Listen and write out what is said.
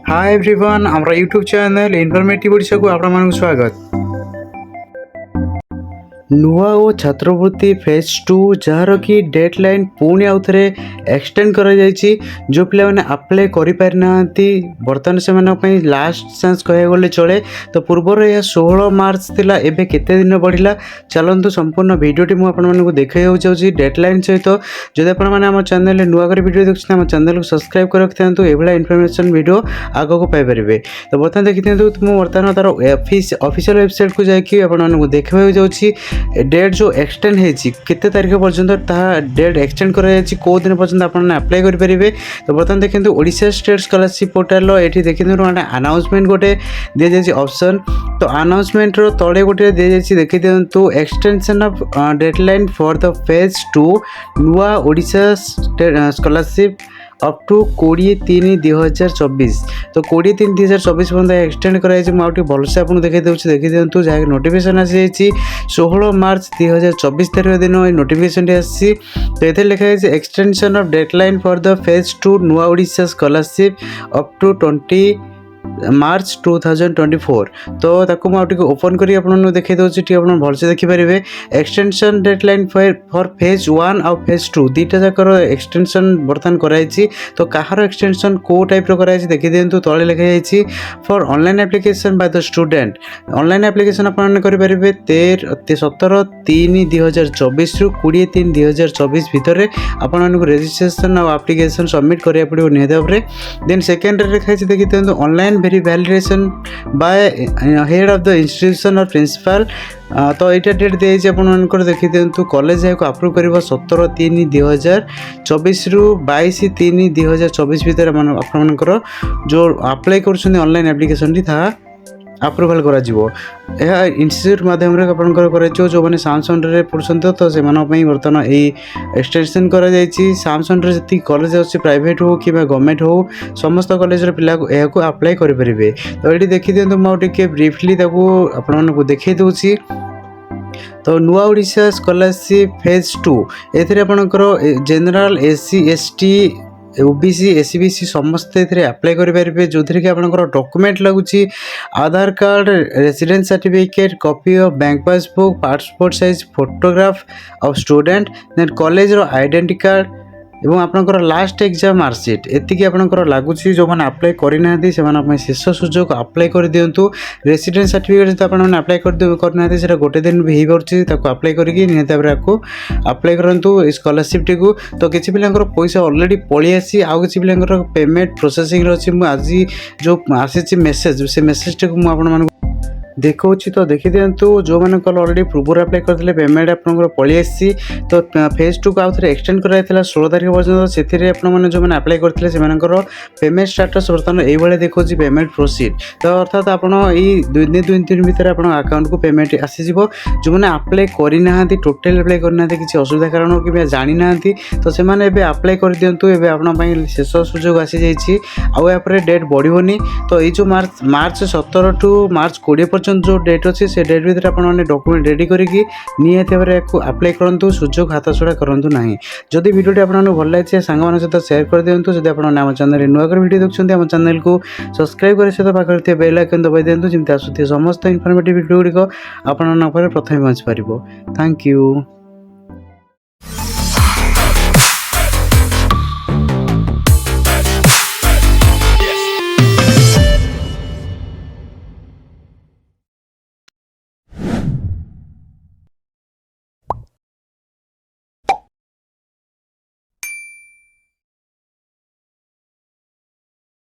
Hi everyone हमारा YouTube channel informative Odisha को आपण मानक स्वागत। नुआ-ओ छात्रवृत्ति फेज 2 जार की डेडलाइन पुणी आउ थे एक्सटेंड करा जायछि। जो पिला माने अप्लाई करि पारि नांती बर्तमान से माने पई लास्ट चांस कहे गले चले। तो पूर्वर यह 16 मार्च थिला, एबे केते दिन बढ़िला चलंतु संपूर्ण वीडियोटी मु आपण मानकु देखैउ चाहूछि डेडलाइन सहित। जदि आपण माने हमर चैनल रे नुआ कर वीडियो देखछन हमर चैनल को सब्सक्राइब कर रखथांतु, एबला इन्फॉर्मेशन वीडियो आगो को पाइ परिबे। तो बर्तमान देखिथांतु मु बर्तमान तार ऑफिशियल वेबसाइट को जाय कि आपण मानकु देखैउ जाउछि डेट जो एक्सटेंड होती केते तारीख पर्यंत डेट एक्सटेंड कर कौ दिन पर्यंत आपने अप्लाई करेंगे। तो बर्तमान देखते ओडिशा स्टेट स्कॉलरशिप पोर्टाल ये देखते गोटे अनाउंसमेंट गोटे दी जाए ऑप्शन। तो अनाउंसमेंट तले गोटे दी जाए देखी दिंतु extension of deadline for the phase 2 Nua Odisha scholarship up to 20/3/2024। तो 20/3/2024 पर्यंत एक्सटेंड कराई मुझे भलसे आपको देखी देखी दिंतु जहाँ नोटिफिकेशन आसी 16 मार्च 2024 तारीख दिन ये नोटिफिकेशन आसी। तो ये लिखाई extension of deadline for the phase 2 Nua Odisha scholarship up to 20 मार्च 2024। तो ताकू मुझे ओपन करी आपको देखी दूसरी आप भलसे देखिपारे। एक्सटेंशन डेडलाइन फॉर फेज 1 और फेज 2 दुईटा जाकर एक्सटेंशन बर्तमान कराई। तो कहार एक्सटेंशन को टाइप कराई देखी दिंतु तले लिखाई for online application by the student. Online application आपने करेंगे 17/3/2024 रु 20/3/2024 भितर आपको रजिस्ट्रेशन और एप्लिकेशन सबमिट करा पड़ो निहत भाव। देन सेकेंड लिखाई देखी दिंतु online very validation by head of the institution और प्रिंसिपल। तो यहाँ डेट दिखाई आप देखी दिंतु कॉलेज यहाँ अप्रूव कर 17/3/2024 रु 22/3/2024 भितर आपर जो अप्लाई कर ऑनलाइन एप्लिकेशन अप्रूवाल करा इंस्टीट्यूट माध्यम जो मैंने सामसंग रे पढ़ुं तो से बर्तमान यही एक्सटेंशन कर सामसंग जी कॉलेज अच्छे प्राइवेट हो कि गवर्नमेंट हो समस्त कॉलेज पिला यह अप्लाई करेंगे। तो ये देखी दिंतु मुझे ब्रीफली आपको देखी दूसरी। तो नुआ ओडिशा स्कॉलरशिप फेज 2 एथिरे आपणकर general SC ST OBC SEBC समस्त अप्लाई करेंगे। जो थी कि आपंकर डॉक्यूमेंट लगुच Aadhaar card residence certificate copy of bank passbook passport size photograph of student then college identity card एवं आपंकर लास्ट एग्जाम मार्कशीट एतिकी आपंकर लगुच। जो मैंने अप्लाई करना से शेष सुजोग अप्लाई कर दिंतु। रेसिडेंस सर्टिफिकेट जो आपने अप्लाई करना से गोटे दिन भी हो पार्टी अप्लाई करके निहत भाव अप्लाई करूँ स्कॉलरशिप टी को। तो किसी पिलांकर पैसा ऑलरेडी पलि आसी आउ किसी पिलांकर पेमेंट प्रोसेसिंग अच्छी आज जो आसी मेसेज से मेसेज टी को देखा। तो देखी दिंतु जो मैंने ऑलरेडी पूर्व अप्लाई करते पेमेंट आपंकर पलि आसी। तो फेज 2 को आउ थे एक्सटेंड कराई 16 तारीख पर्यटन से आपने जो मैंने अप्लाई करते पेमेंट स्टाटस बर्तमान ये देखा पेमेंट प्रोसीड। तो अर्थात आप 2 दिन भितर आप अकाउंट को पेमेंट आसीज। जो मैंने अप्लाई करना टोटाल अप्लाई करना किसी असुविधा कारण कि जानी ना तो से अप्लाई कर दिंतु। एवं आप शेष सुजोग आसी जाइए आपर डेट बढ़ोनी। तो ये जो मार्च 17 टू मार्च 20 जो डेट अच्छी से डेट भर आपने डॉक्यूमेंट रेडी करके निहत भाव को अप्लाई करूँ सुजोग हाथ छड़ा करूँ ना। जदि वीडियो आपको भल लगे सांग सहित शेयर कर दिंतु। जब आप चैनल नुआ कर वीडियो देखते आम चैनल को सब्सक्राइब कर सहित पाखे बेल आइकन दबाई दिंतु जमी आसुव समस्त इनफॉर्मेटिव वीडियो गुड़िक आप प्रथम पहुँच पार। Thank you.